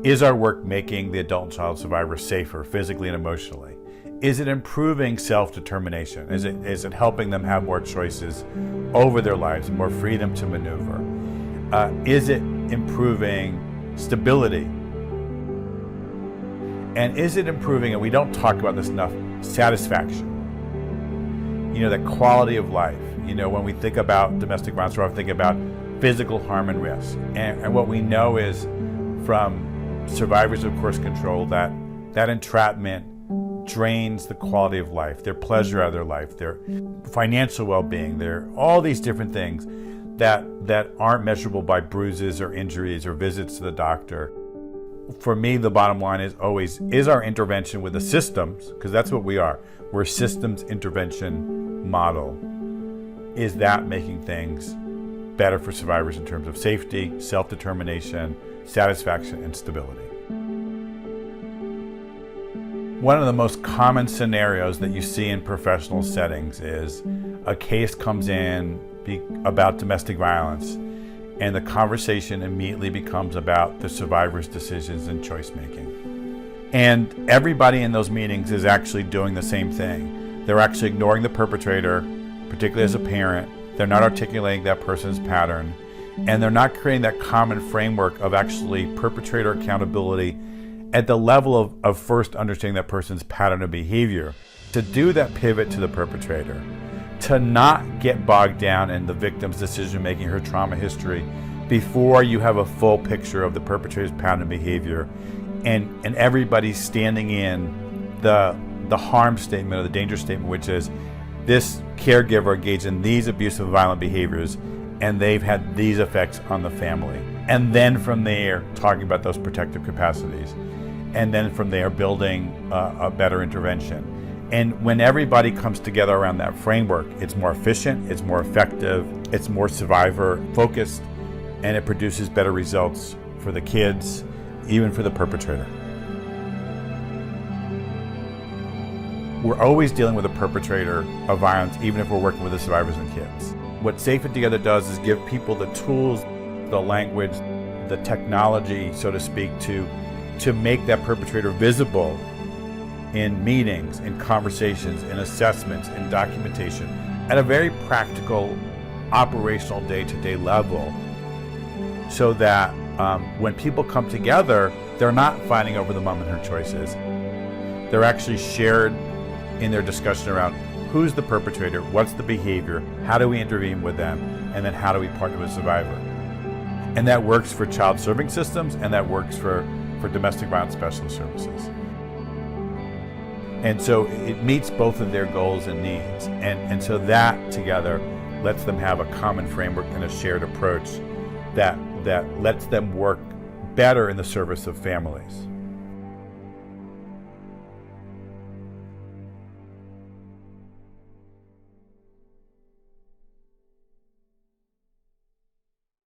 Is our work making the adult and child survivor safer physically and emotionally? Is it improving self-determination? Is it helping them have more choices over their lives and more freedom to maneuver? Is it improving stability? And is it improving, and we don't talk about this enough, satisfaction? That quality of life. When we think about domestic violence, we're often thinking about physical harm and risk. And what we know is from survivors of coerced control that entrapment drains the quality of life, their pleasure out of their life, their financial well-being, their all these different things that aren't measurable by bruises or injuries or visits to the doctor. For me, the bottom line is always, is our intervention with the systems, because that's what we are, we're a systems intervention model, is that making things better for survivors in terms of safety, self-determination, satisfaction, and stability. One of the most common scenarios that you see in professional settings is a case comes in about domestic violence, and the conversation immediately becomes about the survivor's decisions and choice making. And everybody in those meetings is actually doing the same thing. They're actually ignoring the perpetrator, particularly as a parent. They're not articulating that person's pattern, and they're not creating that common framework of actually perpetrator accountability at the level of first understanding that person's pattern of behavior, to do that pivot to the perpetrator, to not get bogged down in the victim's decision-making, her trauma history, before you have a full picture of the perpetrator's pattern of behavior, and everybody standing in the harm statement or the danger statement, which is this caregiver engaged in these abusive, violent behaviors, and they've had these effects on the family. And then from there, talking about those protective capacities. And then from there, building a better intervention. And when everybody comes together around that framework, it's more efficient, it's more effective, it's more survivor focused, and it produces better results for the kids, even for the perpetrator. We're always dealing with a perpetrator of violence, even if we're working with the survivors and kids. What Safe It Together does is give people the tools, the language, the technology, so to speak, to make that perpetrator visible in meetings, in conversations, in assessments, in documentation, at a very practical, operational, day-to-day level, so that when people come together, they're not fighting over the mom and her choices. They're actually shared in their discussion around who's the perpetrator, what's the behavior, how do we intervene with them, and then how do we partner with the survivor. And that works for child serving systems, and that works for domestic violence specialist services. And so it meets both of their goals and needs. And so that together lets them have a common framework and a shared approach that lets them work better in the service of families.